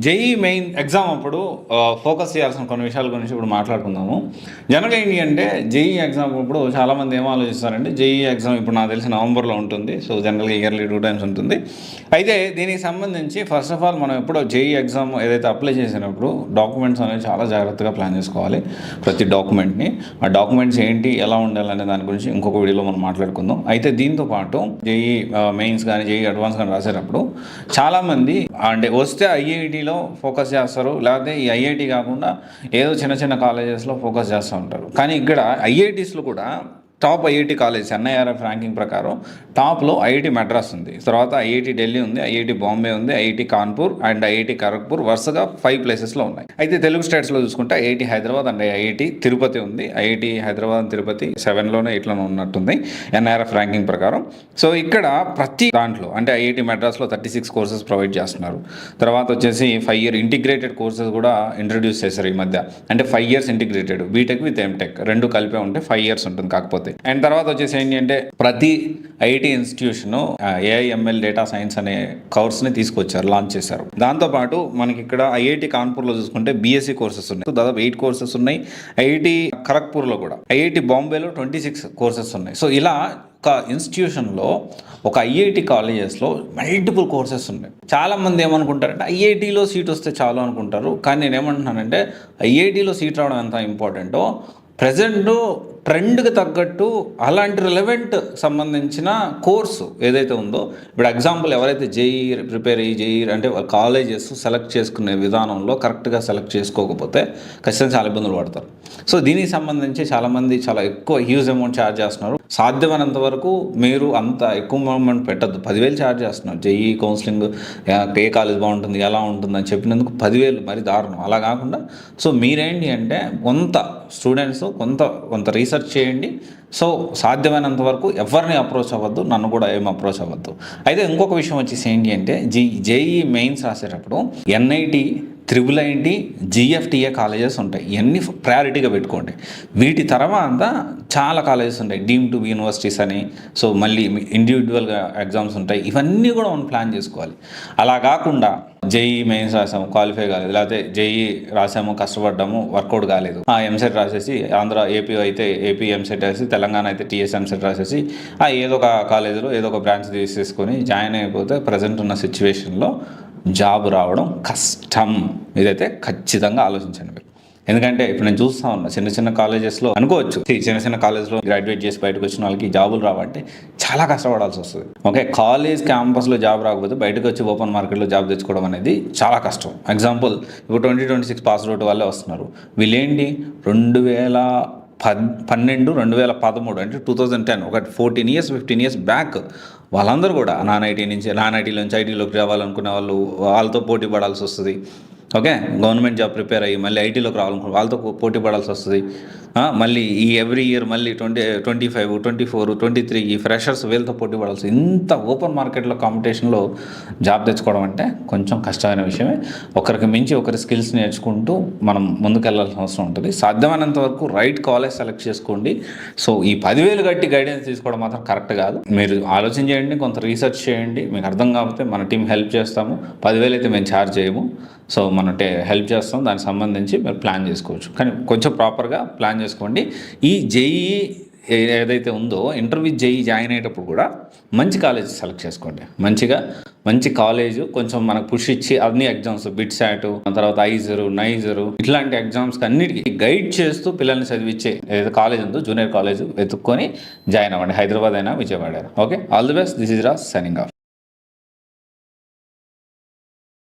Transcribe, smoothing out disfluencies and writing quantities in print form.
JEE main exam అప్పుడు focus చేయాల్సిన కొన్ని విషయాల గురించి ఇప్పుడు మాట్లాడుకుందాము. జనరల్‌గా ఏంటి అంటే జేఈ ఎగ్జామ్ అప్పుడు చాలామంది ఏం ఆలోచిస్తారంటే జేఈ ఎగ్జామ్ ఇప్పుడు నాకు తెలిసి నవంబర్‌లో ఉంటుంది. సో, జనరల్‌గా ఇయర్లీ 2 టైమ్స్ ఉంటుంది. అయితే దీనికి సంబంధించి ఫస్ట్ ఆఫ్ ఆల్ మనం ఎప్పుడో జేఈ ఎగ్జామ్ ఏదైతే అప్లై చేసినప్పుడు డాక్యుమెంట్స్ అనేవి చాలా జాగ్రత్తగా ప్లాన్ చేసుకోవాలి. ప్రతి డాక్యుమెంట్‌ని. ఆ డాక్యుమెంట్స్ ఏంటి, ఎలా ఉండాలనే దాని గురించి ఇంకొక వీడియోలో మనం మాట్లాడుకుందాం. అయితే దీంతో పాటు జేఈ మెయిన్స్ కానీ, జేఈ అడ్వాన్స్ కానీ రాసేటప్పుడు చాలామంది అంటే వస్తే ఐఐటీలో ఫోకస్ చేస్తారు, లేకపోతే ఈ ఐఐటీ కాకుండా ఏదో చిన్న చిన్న కాలేజెస్లో ఫోకస్ చేస్తూ ఉంటారు. కానీ ఇక్కడ ఐఐటీస్లో కూడా top IIT college NIRF ranking ప్రకారం టాప్లో ఐఐటీ మద్రాస్ ఉంది, తర్వాత ఐఐటీ ఢిల్లీ ఉంది, ఐఐటీ బాంబే ఉంది, IIT Kanpur and IIT Kharagpur వరుసగా 5 ప్లేసెస్లో ఉన్నాయి. అయితే తెలుగు స్టేట్స్లో చూసుకుంటే IIT Hyderabad and IIT Tirupati ఉంది. ఐఐటీ హైదరాబాద్ తిరుపతి 7లోనే 8లోనే ఉన్నట్టుంది ఎన్ఐఆర్ఎఫ్ ర్యాంకింగ్ ప్రకారం. సో ఇక్కడ ప్రతి దాంట్లో అంటే ఐఐటీ మద్రాస్లో 36 కోర్సెస్ ప్రొవైడ్ చేస్తున్నారు. తర్వాత వచ్చేసి 5 ఇయర్ ఇంటిగ్రేటెడ్ కోర్సెస్ కూడా ఇంట్రడ్యూస్ చేశారు ఈ మధ్య. అంటే 5 years integrated, BTech with MTech రెండు కలిపే ఉంటే 5 ఇయర్స్ ఉంటుంది. కాకపోతే అండ్ తర్వాత వచ్చేసి ఏంటి అంటే ప్రతి IIT institution AIML data science అనే కోర్స్ని తీసుకొచ్చారు, లాంచ్ చేశారు. దాంతోపాటు మనకి ఇక్కడ ఐఐటి కాన్పూర్లో చూసుకుంటే బీఎస్సీ కోర్సెస్ ఉన్నాయి, దాదాపు 8 కోర్సెస్ ఉన్నాయి. ఐఐటి ఖరగ్పూర్లో కూడా, ఐఐటి బాంబేలో 26 కోర్సెస్ ఉన్నాయి. సో ఇలా ఒక ఇన్స్టిట్యూషన్లో ఒక ఐఐటి కాలేజెస్లో మల్టిపుల్ కోర్సెస్ ఉన్నాయి. చాలామంది ఏమనుకుంటారంటే ఐఐటీలో సీట్ వస్తే చాలు అనుకుంటారు. కానీ నేను ఏమంటున్నానంటే ఐఐటీలో సీట్ రావడం ఎంత ఇంపార్టెంటో ప్రజెంట్ ట్రెండ్కి తగ్గట్టు అలాంటి రిలవెంట్ సంబంధించిన కోర్సు ఏదైతే ఉందో, ఇప్పుడు ఎగ్జాంపుల్ ఎవరైతే జేఈ ప్రిపేర్ అయ్యి జేఈ అంటే కాలేజెస్ సెలెక్ట్ చేసుకునే విధానంలో కరెక్ట్గా సెలెక్ట్ చేసుకోకపోతే ఖచ్చితంగా చాలా ఇబ్బందులు పడతారు. సో దీనికి సంబంధించి చాలామంది చాలా ఎక్కువ హ్యూజ్ అమౌంట్ ఛార్జ్ చేస్తున్నారు. సాధ్యమైనంత వరకు మీరు అంత ఎక్కువ అమౌంట్ పెట్టద్దు. 10,000 ఛార్జ్ చేస్తున్నారు. జేఈ కౌన్సిలింగ్ ఏ కాలేజ్ బాగుంటుంది, ఎలా ఉంటుంది అని చెప్పినందుకు 10,000 మరి దారుణం. అలా కాకుండా సో మీరేంటి అంటే కొంత స్టూడెంట్స్ కొంత రీసెర్చ్ చేయండి. సో సాధ్యమైనంత వరకు ఎవరిని అప్రోచ్ అవ్వద్దు, నన్ను కూడా ఏం అప్రోచ్ అవ్వద్దు. అయితే ఇంకొక విషయం వచ్చేసి ఏంటి అంటే జేఈ మెయిన్స్ రాసేటప్పుడు ఎన్ఐటి, త్రిబుల్ ఐటీ, జిఎఫ్టిఏ కాలేజెస్ ఉంటాయి. ఇవన్నీ ప్రయారిటీగా పెట్టుకోండి. వీటి తర్వాత చాలా కాలేజెస్ ఉంటాయి, డీమ్ టు యూనివర్సిటీస్ అని. సో మళ్ళీ ఇండివిజువల్గా ఎగ్జామ్స్ ఉంటాయి. ఇవన్నీ కూడా మనం ప్లాన్ చేసుకోవాలి. అలా కాకుండా జేఈ మెయిన్స్ రాసాము, క్వాలిఫై కాలేదు, లేకపోతే జేఈ రాసాము, కష్టపడ్డాము, వర్కౌట్ కాలేదు, ఎంసెట్ రాసేసి ఆంధ్ర ఏపీ అయితే ఏపీ ఎంసెట్ రాసి, తెలంగాణ అయితే టీఎస్ ఎంసెట్ రాసేసి ఏదో ఒక కాలేజీలో ఏదో ఒక బ్రాంచ్ తీసేసుకొని జాయిన్ అయిపోతే ప్రజెంట్ ఉన్న సిచ్యువేషన్లో జాబ్ రావడం కష్టం. ఇదైతే ఖచ్చితంగా ఆలోచించండి. ఎందుకంటే ఇప్పుడు నేను చూస్తూ ఉన్నా చిన్న చిన్న కాలేజెస్లో అనుకోవచ్చు, చిన్న కాలేజ్లో గ్రాడ్యుయేట్ చేసి బయటకు వచ్చిన వాళ్ళకి జాబులు రావంటే చాలా కష్టపడాల్సి వస్తుంది. ఓకే, కాలేజ్ క్యాంపస్లో జాబ్ రాకపోతే బయటకు వచ్చి ఓపెన్ మార్కెట్లో జాబ్ తెచ్చుకోవడం అనేది చాలా కష్టం. ఎగ్జాంపుల్ ఇప్పుడు 2026 పాస్ అవుట్ వాళ్ళే వస్తున్నారు. వీళ్ళేంటి 2012, 2013 అంటే 2010 ఒక 14 ఇయర్స్ 15 ఇయర్స్ బ్యాక్ వాళ్ళందరూ కూడా నాన్ ఐటీ నుంచి ఐటీలోకి రావాలనుకునే వాళ్ళతో పోటీ పడాల్సి వస్తుంది. ఓకే, గవర్నమెంట్ జాబ్ ప్రిపేర్ అయ్యి మళ్ళీ ఐటీలోకి రావాలనుకున్న వాళ్ళతో పోటీ పడాల్సి వస్తుంది. మళ్ళీ ఈ ఎవ్రీ ఇయర్ మళ్ళీ 25, 24, 23 ఈ ఫ్రెషర్స్ వీళ్ళతో పోటీ పడాల్సి. ఇంత ఓపెన్ మార్కెట్లో కాంపిటీషన్లో జాబ్ తెచ్చుకోవడం అంటే కొంచెం కష్టమైన విషయమే. ఒకరికి మించి ఒకరి స్కిల్స్ నేర్చుకుంటూ మనం ముందుకెళ్లాల్సిన అవసరం ఉంటుంది. సాధ్యమైనంత వరకు రైట్ కాలేజ్ సెలెక్ట్ చేసుకోండి. సో ఈ 10,000 కట్టి గైడెన్స్ తీసుకోవడం మాత్రం కరెక్ట్ కాదు. మీరు ఆలోచన చేయండి, కొంత రీసెర్చ్ చేయండి. మీకు అర్థం కాకపోతే మన టీం హెల్ప్ చేస్తాము. 10,000 అయితే మేము ఛార్జ్ చేయము. సో మనం హెల్ప్ చేస్తాం, దానికి సంబంధించి మీరు ప్లాన్ చేసుకోవచ్చు. కానీ కొంచెం ప్రాపర్గా ప్లాన్ చేసుకోండి. ఈ జేఈ ఏదైతే ఉందో ఇంటర్వ్యూ జేఈ జాయిన్ అయ్యేటప్పుడు కూడా మంచి కాలేజ్ సెలెక్ట్ చేసుకోండి. మంచి కాలేజ్ కొంచెం మనకు పుష్ ఇచ్చి అన్ని ఎగ్జామ్స్ బిట్సాట్, తర్వాత ఐజరు, నైజరు ఇట్లాంటి ఎగ్జామ్స్కి అన్నిటికీ గైడ్ చేస్తూ పిల్లల్ని చదివించే ఏదైతే కాలేజ్ ఉందో జూనియర్ కాలేజ్ వెతుక్కొని జాయిన్ అవ్వండి. హైదరాబాద్ అయినా, విజయవాడ అయినా. Okay, all the best. This is Raj signing off.